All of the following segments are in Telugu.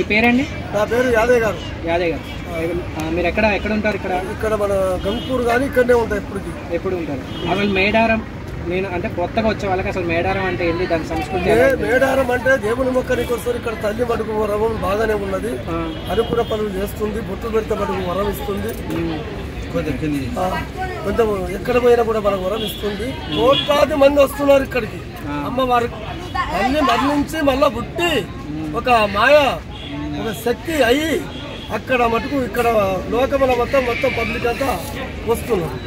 మీ పేరండి? నా పేరు యాదయ్య గారు. యాదయ్య గారు, మీరు ఎక్కడ ఉంటారు? ఇక్కడ మన గంపూర్ కానీ ఇక్కడనే ఉంటాయి. ఎప్పుడు ఉంటారు? అసలు మేడారం నేను అంటే కొత్తగా వచ్చే వాళ్ళకి అసలు మేడారం అంటే ఏంటి, దాని సంస్కృతి? మేడారం అంటే దేవుని మొక్కనికి వస్తారు. ఇక్కడ తల్లి మటుకు వరం బాగానే ఉన్నది. అనుకున్న పనులు చేస్తుంది. బొట్టు పెడితే మటుకు వరం ఇస్తుంది. కొంచెం ఎక్కడ పోయినా కూడా మనకు వరం ఇస్తుంది. కోట్లాది మంది వస్తున్నారు ఇక్కడికి. అమ్మవారి తల్లి మరణించి మళ్ళా పుట్టి ఒక మాయ ఒక శక్తి అయ్యి అక్కడ మటుకు ఇక్కడ లోకముల మొత్తం పబ్లిక్ అంతా వస్తున్నారు.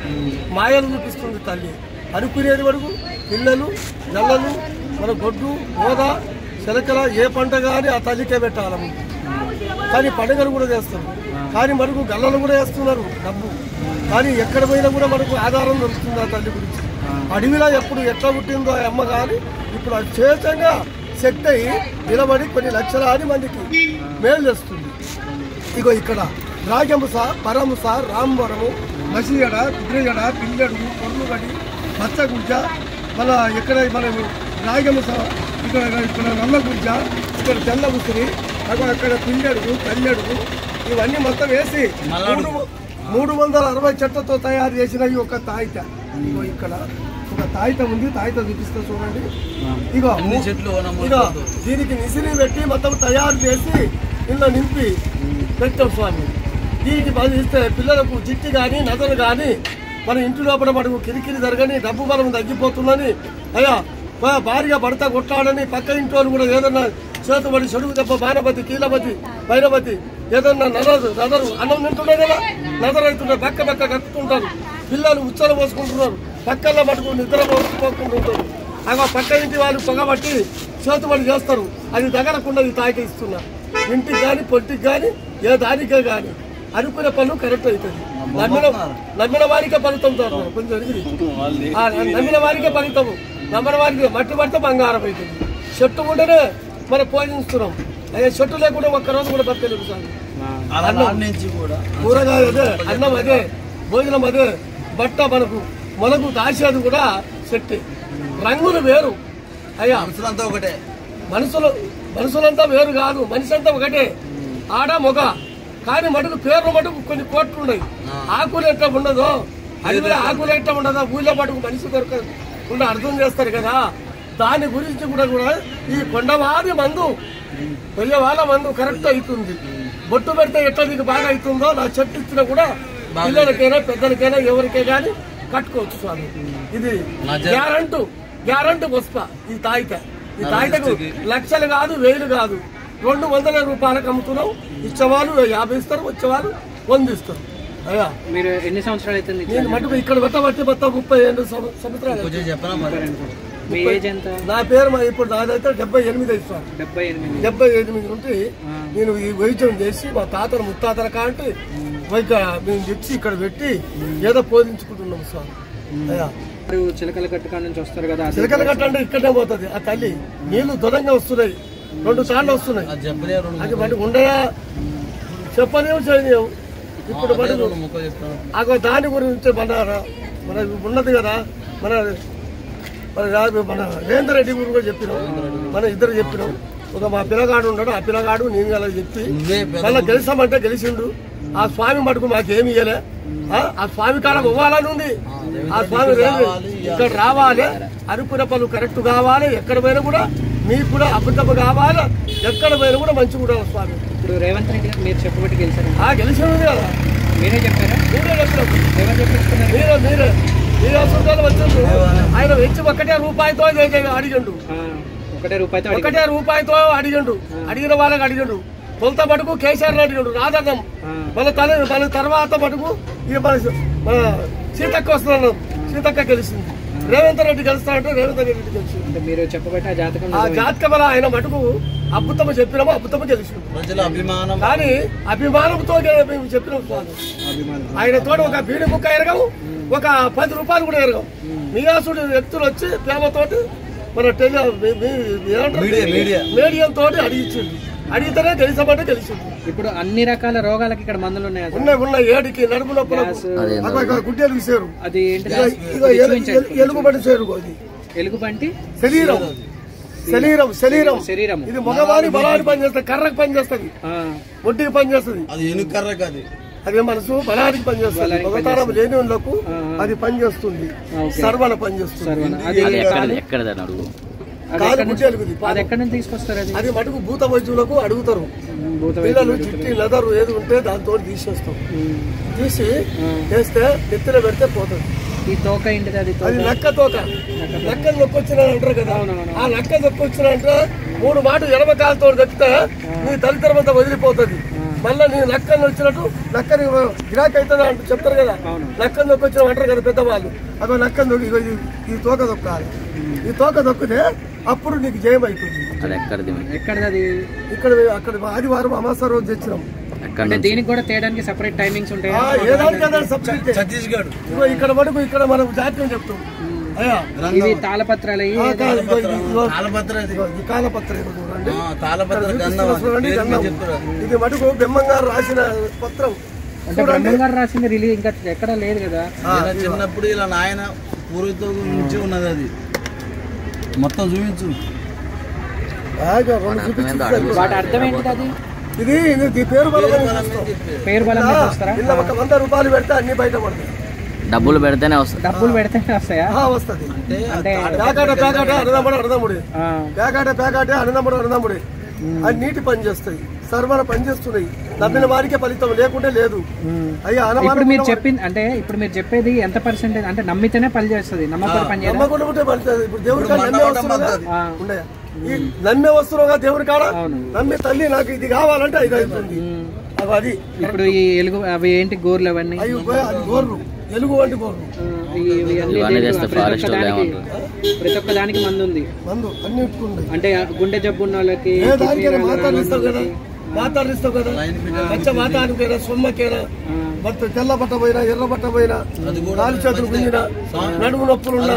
మాయలు చూపిస్తుంది తల్లి. అనుకునేది వరకు పిల్లలు జల్లలు మన గొడ్డు హోదా చిలకల ఏ పంట కానీ ఆ తల్లికే పెట్టాలి. కానీ పండుగలు కూడా చేస్తారు. కానీ మనకు గల్లలు కూడా వేస్తున్నారు డబ్బు. కానీ ఎక్కడ పోయినా కూడా మనకు ఆధారం దొరుకుతుంది ఆ తల్లి గురించి. అడవిలో ఎప్పుడు ఎట్లా పుట్టిందో అమ్మ కానీ ఇప్పుడు అత్యధికంగా శక్తి అయ్యి నిలబడి కొన్ని లక్షలాది మందికి మేలు చేస్తుంది. ఇగో ఇక్కడ రాజంస పరమస రామవరము మసియడ కుద్రజడ పిల్లడు పొర్లుగడి మచ్చగుజ్జ మన ఇక్కడ మన రాజంస ఇక్కడ నల్లగుజ్జ ఇక్కడ తెల్ల ఉసిరి అక్కడ పిల్లడుగు కల్లెడుగు ఇవన్నీ మొత్తం వేసి 360 చెట్లతో తయారు చేసిన ఈ ఒక తాయిత. ఇగో ఇక్కడ ఒక తాయిత ఉంది. తాయిత చూపిస్తా చూడండి. ఇగో దీనికి నిసిరి పెట్టి మొత్తం తయారు చేసి ఇంట్లో నింపి పెట్టాం స్వామి. దీనికి మనం ఇస్తే పిల్లలకు జిట్టి కానీ నదలు కానీ మన ఇంటి లోపల మనకు కిరికిరి జరగని డబ్బు బలం తగ్గిపోతుందని అయ్యా భార్య భర్త కొట్టాడని పక్క ఇంట్లో కూడా ఏదన్నా చేతుబడి చెడుగు దెబ్బ బాణపతి కీలపతి భైరవతి ఏదన్నా నదరు అన్నం తింటున్నారు కదా, నదరైతున్నారు. పక్క కక్కుతుంటారు. పిల్లలు ఉచ్చలు పోసుకుంటున్నారు. పక్కల్లో మటుకు నిద్ర పోసుకుంటుంటారు. అలా పక్క ఇంటి వాళ్ళు పొగబట్టి చేతుబడి చేస్తారు. అది తగలకుండా ఈ తాయిక ఇస్తున్నారు. ఇంటికి కానీ పొట్టికి కానీ ఏ దానికే కానీ అనుకునే పనులు కరెక్ట్ అవుతుంది. నమ్మిన వారికే ఫలితం కొంచెం నమ్మిన వారికే ఫలితము. నమ్మిన వారికి మట్టి పడితే బంగారం అవుతుంది. చెట్టు ఉంటేనే మనం పోషిస్తున్నాం. అదే చెట్టు లేకుండా ఒక్కరోజు కూడా బతకలేదు సార్. కూరగాయ అదే, అన్నం అదే, భోజనం అదే, బట్ట మనకు దాచేది కూడా చెట్టే. రంగులు వేరు అయ్యా, ఒకటే. మనుషులంతా వేరు కాదు, మనిషి అంతా ఒకటే. ఆడ మొగ కానీ మటుకు పేర్లు మటుకు కొన్ని కోట్లు ఉన్నాయి. ఆకులు ఎట్లా ఉండదో అడవిలో ఆకులు ఎట్లా ఉండదో ఊళ్ళో మటుకు మనిషి దొరకకుండా అర్థం చేస్తారు కదా. దాని గురించి కూడా ఈ కొండవారి మందు వెయ్య వాళ్ళ మందు కరెక్ట్ అవుతుంది. బొట్టు పెడితే ఎట్లా నీకు బాగా అవుతుందో నా చెట్టు ఇచ్చినా కూడా పిల్లలకైనా పెద్దలకైనా ఎవరికై కానీ కట్టుకోవచ్చు స్వామి. ఇది గ్యారంటీ పుష్ప. ఈ తాయితకు లక్షలు కాదు, 1000 కాదు, 200 రూపాయలకు అమ్ముతున్నాం. ఇచ్చేవాళ్ళు 50 ఇస్తారు, వచ్చేవాళ్ళు 100 ఇస్తారు. అయ్యా మీరు ఎన్ని సంవత్సరాలు అవుతుంది? నేను మటుకు ఇక్కడ మొత్తం 38 సంవత్సరాలు. నా పేరు ఇప్పుడు నాదైతే 78 ఇస్తాను. 78 నుండి నేను ఈ వైద్యం చేసి మా తాతలు ముత్తాతల కాంటి మేము తెచ్చి ఇక్కడ పెట్టి ఏదో పోదించుకుంటున్నాం సార్. అయ్యా చిలకల కట్టు నుంచి వస్తారు కదా, చిలకల కట్ట అంటే ఇక్కడనే పోతుంది. ఆ తల్లి నీళ్లు దూరంగా వస్తున్నాయి, 2 సార్లు వస్తున్నాయి. అది మటుకు ఉండయా చెప్పలేవు చేయలేవు. ఇప్పుడు మటుకు దాని గురించి మన ఉన్నది కదా. మన రేందర్ రెడ్డి గురించి కూడా చెప్పినాం. మనం ఇద్దరు చెప్పినాం. ఒక మా పిల్లగాడు ఉన్నాడు. ఆ పిల్లగాడు నేను అలా చెప్పి మళ్ళీ గెలిచామంటే గెలిచిండు. ఆ స్వామి మటుకు మాకేమి ఇయ్యలే. ఆ స్వామి కాడ పోవాలని ఉంది. ఆ స్వామి ఇక్కడ రావాలి, అనుకున్న పనులు కరెక్ట్ కావాలి. ఎక్కడ పోయినా కూడా మీకు కూడా అబద్ధం కావాలి. ఎక్కడ పోయినా కూడా మంచి కూడా స్వామి. ఇప్పుడు రేవంత్ రెడ్డి గారు మీరు చెప్పబట్టి గెలిచారు. గెలిచింది కదా, మీరే చెప్పారా? మీరే చెప్పినారు. మీరే అసలు వచ్చింది. ఆయన వచ్చి 1 రూపాయితో అడిగిండు. 1 రూపాయితో అడిగిండు. అడిగిన వాళ్ళకి అడిగిండు. తొలత మటుకు కేసీఆర్ అడిగాడు రాదన్నం. మన తర్వాత మటుకు మన సీతక్క వస్తున్నాను. సీతక్క గెలిచింది. రేవంత్ రెడ్డి గెలుస్తానంటే రేవంత్ రెడ్డి గెలిచింది. మీరు చెప్పబట్టి ఆ జాతకం వల్ల ఆయన మటుకు అద్భుతం చెప్పినాము. అద్భుతం గెలిచింది. కానీ అభిమానంతో మేము చెప్పినాం స్వామి. ఆయన తోడు ఒక బీడి ముక్క ఎరగము, ఒక 10 రూపాయలు కూడా ఎరగం. నియాసుడు వ్యక్తులు వచ్చి ప్రేమతోటి మన మీడియం తోటి అడిగించింది. అడిగితేనే గెలిచామంటే గెలిచింది. ఇప్పుడు అన్ని రకాల రోగాలకి ఇక్కడ మందులు ఉన్నాయి. ఉన్నాయి. ఏడికి, నడుము నొప్పులు, గుడ్డెలు సేరు, అది ఎలుగుబంటి సేరు, అది ఎలుగుబంటి శరీరం శరీరం ఇది మగవారి బలానికి పనిచేస్తుంది, కర్రకు పనిచేస్తుంది, ఒడ్డికి పనిచేస్తుంది. అది ఏనుగు కర్ర కాదు, అదే మనసు బలానికి పనిచేస్తుంది. మగతరం లేని వాళ్ళకు అది పనిచేస్తుంది, సర్వన పనిచేస్తుంది. అది మటుకు భూత వైద్యులకు అడుగుతారు. పిల్లలు చిట్టి లెదరు ఏది ఉంటే దాంతో తీసేస్తాం, తీసి చేస్తే నెత్తిలో పెడితే పోతుంది. ఈ తోక ఏంటిది? అది నక్క తోక. నక్క నొక్కొచ్చిన అంటారు కదా, ఆ నక్క నొక్కొచ్చిన అంటే 3 మాటలు ఎడమ కాలుతో దక్కితే నీ తల్లిదండ్రులంతా వదిలిపోతుంది. మళ్ళీ నీ నక్కని వచ్చినట్టు నక్కని గిరాకీ అవుతుంది అంటూ చెప్తారు కదా, నక్కని నొక్కొచ్చిన అంటారు కదా పెద్దవాళ్ళు. అదో నక్కని నొక్కి ఈ తోక దొక్కాలి. ఈ తోక దొక్కితే అప్పుడు నీకు జయం అవుతుంది. అక్కడ ఆదివారం అమాస రోజు తెచ్చినాం. దీనికి కూడా తేడానికి సెపరేట్ టైమింగ్స్ ఉంటాయి. ఛత్తీస్గఢ్ ఇక్కడ మటుకు ఇక్కడ మనం జాతీయం చెప్తాం. ఇవి తాళపత్రాలు, ఇది మటుకు బ్రహ్మంగారు రాసిన పత్రం. అంటే బ్రహ్మంగారు రాసింది రిలీజ్ ఇంకా ఎక్కడ లేదు కదా. చిన్నప్పుడు ఇలా నాయన పూర్వీకుల నుంచి ఉన్నది, అది మొత్తం చూపించు. వాటి అర్థం ఏంటిది? అది ఇది పేరు బలం. పేరు బలం ఇలా 100 రూపాయలు పెడితే అన్ని బయట పడతాయి. డబ్బులు పెడితేనే వస్తాయి. డబ్బులు పెడితేనే వస్తాయా? వస్తుంది. పేకాటే అన్నదమ్ముడే అది నీటి పని చేస్తాయి, సర్వన పని చేస్తున్నాయి. నమ్మిన వారికే ఫలితం, లేకుంటే లేదు. అయ్యా ఇప్పుడు మీరు చెప్పింది అంటే ఇప్పుడు మీరు చెప్పేది ఎంత పర్సెంటేజ్? అంటే నమ్మితేనే పని చేస్తుంది, నమ్మకుండా పని చేస్తుంది. ఇప్పుడు దేవుడి కాడ నమ్మే వస్తున్నావుగా, దేవుడి కాడ నమ్మి తల్లి నాకు ఇది కావాలంటే ఇది అవుతుంది. అది ఇప్పుడు ఈ ఎలుగు అవి ఏంటి గోర్లు అవన్నీ? అది గోర్లు, ఎలుగు వంటి గోర్లు. ప్రతి ఒక్క దానికి మందు ఉంది, అన్ని అంటే గుండె జబ్బు ఉన్న వాళ్ళకి మాట్లాడిస్తావు కదా, పచ్చ మాట్లాడిపోయినా సొమ్మకైనా తెల్ల బట్ట పోయినా ఎర్ర బట్ట పోయినా, 4 చేతులు గుంజినా, నడుము నొప్పులున్నా,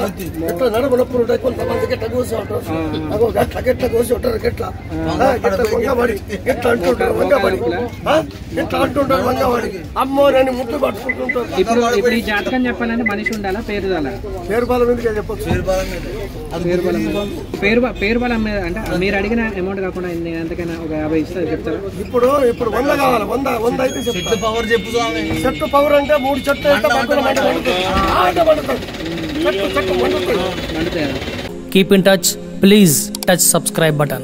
ఎట్లా నడుము నొప్పులు ఉంటాయి. కొంతమందికి ఎట్లా కోసి ఉంటారు, గట్ల కోసి ఉంటారు, గట్ల వంగబడి ఎట్లా అంటుంటారు, వంగబడి ఎట్లా అంటుంటారు, వంగబడి అమ్మోనని ముట్టు పట్టుకుంటుంటారు. ఇప్పుడు ఈ జాతకం చెప్పాలంటే మనిషి ఉండాలా, పేరు బలం ఎందుకు చెప్పచ్చు? పేరు బలం అంటే మీరు అడిగిన అమౌంట్ కాకుండా ఎంతకైనా ఒక 50 ఇస్తే చెప్తారా? ఇప్పుడు 100 కావాలి, 100 అయితే చెట్టు పవర్ చెప్పు. చెట్టు పవర్ అంటే 3 చెట్లు Keep in touch. Please touch subscribe button.